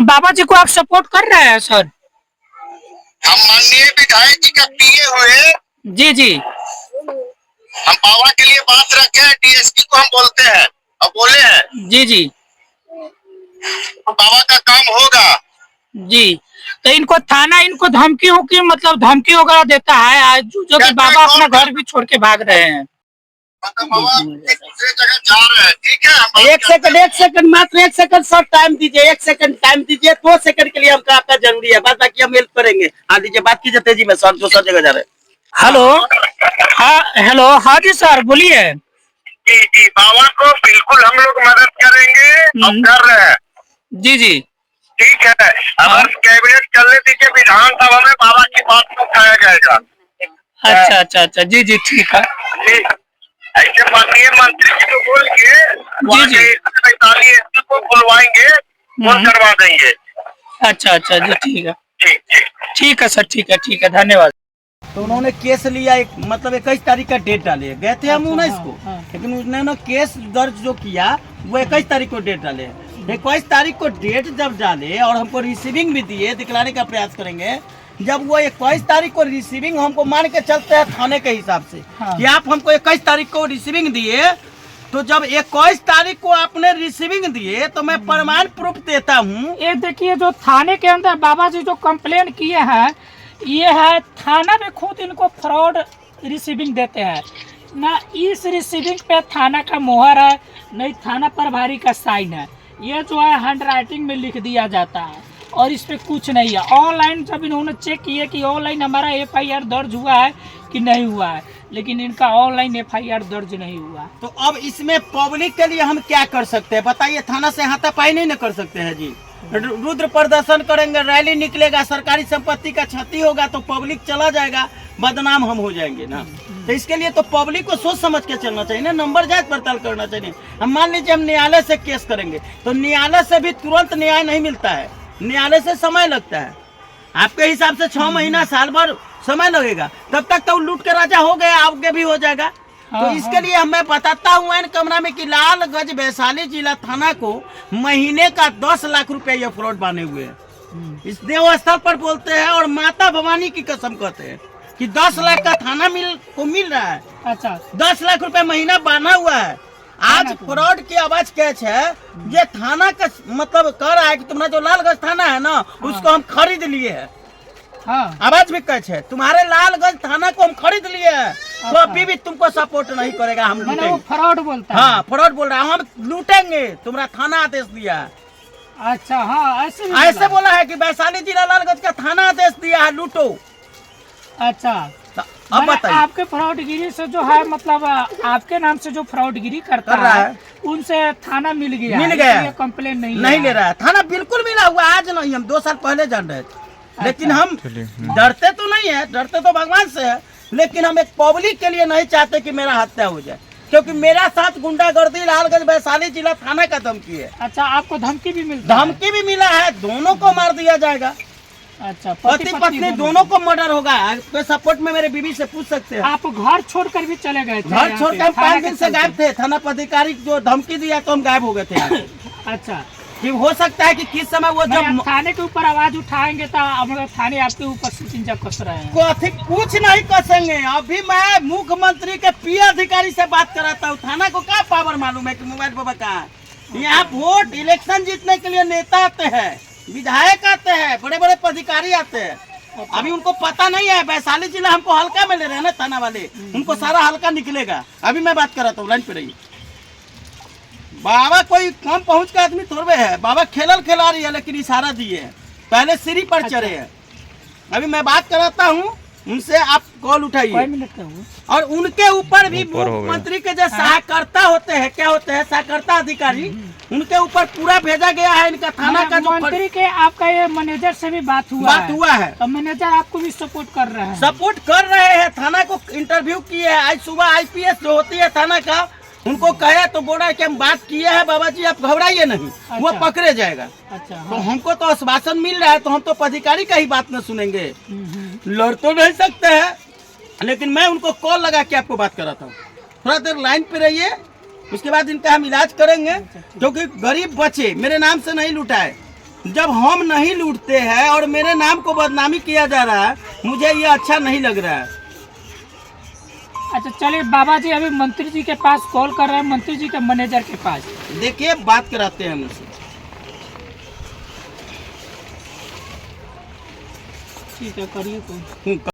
बाबा जी को आप सपोर्ट कर रहे हैं सर? हम माननीय विधायक जी का पीए हुए, जी जी। हम बाबा के लिए बात रखे हैं, डीएसपी को हम बोलते हैं और बोले हैं जी जी तो बाबा का काम होगा। जी। तो इनको थाना इनको धमकी हो कि मतलब धमकी वगैरह देता है आज जो कि बाबा अपना घर भी छोड़ के भाग रहे हैं। मतलब बाबा एक दूसरे जगह जा रहे हैं, ठीक है। एक सेकंड मात्र 1 सेकंड सर टाइम दीजिए, 1 सेकंड टाइम दीजिए, 2 सेकंड के लिए हमको आपका जरूरी है, बाद बाकी हम हेल्प करेंगे। हाँ दीजिए, बात कीजिए तेजी में सर, दूसरा जगह जा रहे हैं। हेलो, हाँ हेलो, हाँ जी सर बोलिए। जी जी, बाबा को बिल्कुल हम लोग मदद करेंगे और कर रहे हैं। जी जी। ठीक है, अगर कैबिनेट चलने दीजिए, विधानसभा में बाबा की बात को उठाया जाएगा। अच्छा अच्छा अच्छा, जी जी ठीक है। जी, ऐसे माननीय मंत्री जी को बोल के जी जी 45 को बुलवाएंगे, फोन करवा देंगे। अच्छा अच्छा जी ठीक है। ठीक ठीक ठीक है सर, ठीक है, धन्यवाद। तो उन्होंने केस लिया, एक मतलब 21 तारीख का डेट डाले, गए थे हम 19 को, लेकिन उन्होंने केस दर्ज जो किया वो 21 तारीख को डेट डाले। 21 तारीख को डेट जब डाले और हमको रिसीविंग भी दिए, दिखलाने का प्रयास करेंगे। जब वो 21 तारीख को रिसीविंग हमको मान के चलते हैं थाने के हिसाब से कि आप हमको 21 तारीख को रिसीविंग दिए, तो जब 21 तारीख को आपने रिसीविंग दिए तो मैं प्रमाण प्रूफ देता हूँ। ये देखिए जो थाने के अंदर बाबा जी जो कंप्लेन किए हैं, ये है थाना में खुद इनको फ्रॉड रिसीविंग देते हैं ना। इस रिसीविंग पे थाना का मोहर है, नहीं थाना प्रभारी का साइन है। ये जो है हैंड राइटिंग में लिख दिया जाता है और इस पे कुछ नहीं है। ऑनलाइन जब इन्होंने चेक किए कि ऑनलाइन हमारा FIR दर्ज हुआ है कि नहीं हुआ है, लेकिन इनका ऑनलाइन FIR दर्ज नहीं हुआ। तो अब इसमें पब्लिक के लिए हम क्या कर सकते हैं बताइए? थाना से हाथापाई नहीं न कर सकते हैं जी। रुद्र प्रदर्शन करेंगे, रैली निकलेगा, सरकारी संपत्ति का क्षति होगा तो पब्लिक चला जाएगा, बदनाम हम हो जाएंगे ना। तो इसके लिए तो पब्लिक को सोच समझ के चलना चाहिए ना, नंबर जांच पड़ताल करना चाहिए। हम मान लीजिए हम न्यायालय से केस करेंगे तो न्यायालय से भी तुरंत न्याय नहीं मिलता है, न्यायालय से समय लगता है। आपके हिसाब से 6 महीना साल भर समय लगेगा, तब तक तो लूट के राजा हो गया, आगे भी हो जाएगा। तो इसके लिए मैं बताता हूँ एन कमरा में कि लालगंज वैशाली जिला थाना को महीने का 10 लाख रुपए ये फ्रॉड बांधे हुए हैं। इस देव स्थल पर बोलते हैं और माता भवानी की कसम कहते हैं कि 10 लाख का थाना मिल रहा है। अच्छा, 10 लाख रुपए महीना बांधा हुआ है। आज फ्रॉड की आवाज कैच है, ये थाना का मतलब कह रहा है कि तुम्हारा जो लालगंज थाना है ना, उसको हम खरीद लिए है। हाँ, आवाज भी कैच है, तुम्हारे लालगंज थाना को हम खरीद लिए हैं, तो अभी भी तुमको सपोर्ट नहीं करेगा, हम मैंने वो फ्रॉड बोलता है। हाँ फ्रॉड बोल रहा है, हम लूटेंगे, तुम्हारा थाना आदेश दिया है। अच्छा, हाँ ऐसे बोला है कि वैशाली जिला लालगंज का थाना आदेश दिया है, लूटो। अच्छा, अब बताइए, आपके फ्रॉडगिरी से जो है मतलब आपके नाम से जो फ्रॉडगिरी करता कर रहा है, है, उनसे थाना मिल गया, कंप्लेन नहीं ले रहा है। थाना बिल्कुल मिला हुआ, आज नहीं, हम 2 साल पहले जान रहे थे। लेकिन हम डरते तो नहीं है, डरते तो भगवान से है, लेकिन हम एक पब्लिक के लिए नहीं चाहते कि मेरा हत्या हो जाए, क्योंकि मेरा साथ गुंडागर्दी लालगंज वैशाली जिला थाना का धमकी है। अच्छा, आपको धमकी भी मिलता है? धमकी भी मिला है, दोनों को मार दिया जाएगा। अच्छा, पति पत्नी दोनों को मर्डर होगा। तो सपोर्ट में मेरे बीवी से पूछ सकते हैं। आप घर छोड़कर भी चले गए थे? घर छोड़कर हम 5 दिन से गायब थे, थाना पदाधिकारी जो धमकी दिया तो हम गायब हो गए थे। अच्छा, कि हो सकता है कि किस समय वो जब थाने के ऊपर आवाज उठाएंगे तो हम थाने आपके ऊपर सिंचा कस रहे हैं। कथी कुछ नहीं कसेंगे। अभी मैं मुख्यमंत्री के पीए अधिकारी से बात कराता हूँ, थाना को क्या पावर मालूम है कि मोबाइल बाबा कहाँ है। यहाँ वोट इलेक्शन जीतने के लिए नेता आते हैं, विधायक आते हैं, बड़े बड़े पदाधिकारी आते हैं। अभी उनको पता नहीं है, वैशाली जिला हमको हल्का में ले रहे हैं ना थाना वाले, उनको सारा हल्का निकलेगा। अभी मैं बात कराता हूँ, लाइन पे रहिए। बाबा कोई कम पहुंच का आदमी थोड़े है, बाबा खिला रही है, लेकिन इशारा दिए है, पहले सीढ़ी पर चढ़े हैं। अभी मैं बात कराता हूँ उनसे, आप कॉल उठाइए। और उनके ऊपर भी मुख्यमंत्री के जो सहकर्ता होते हैं, क्या होते हैं सहकर्ता अधिकारी, उनके ऊपर पूरा भेजा गया है। इनका थाना का जो मंत्री के आपका ये मैनेजर से भी बात हुआ है, तो मैनेजर आपको भी सपोर्ट कर रहे हैं? सपोर्ट कर रहे हैं, थाना को इंटरव्यू किए हैं। आज सुबह IPS जो होती है थाना का, उनको कहे तो बोला कि हम बात किए हैं बाबा जी, आप घबराइए नहीं। अच्छा, वो पकड़े जाएगा। अच्छा, हाँ। तो हमको तो आश्वासन मिल रहा है, तो हम तो पदाधिकारी का ही बात न सुनेंगे। लड़ तो नहीं सकते हैं, लेकिन मैं उनको कॉल लगा के आपको बात कराता हूँ। थोड़ा देर लाइन पे रहिए, उसके बाद इनका हम इलाज करेंगे, क्योंकि गरीब बच्चे मेरे नाम से नहीं लुटाए, जब हम नहीं लूटते हैं और मेरे नाम को बदनामी किया जा रहा है, मुझे ये अच्छा नहीं लग रहा है। अच्छा चलिए बाबा जी अभी मंत्री जी के पास कॉल कर रहे हैं, मंत्री जी के मैनेजर के पास। देखिए बात कराते हैं मुझसे। ठीक है करिए तो।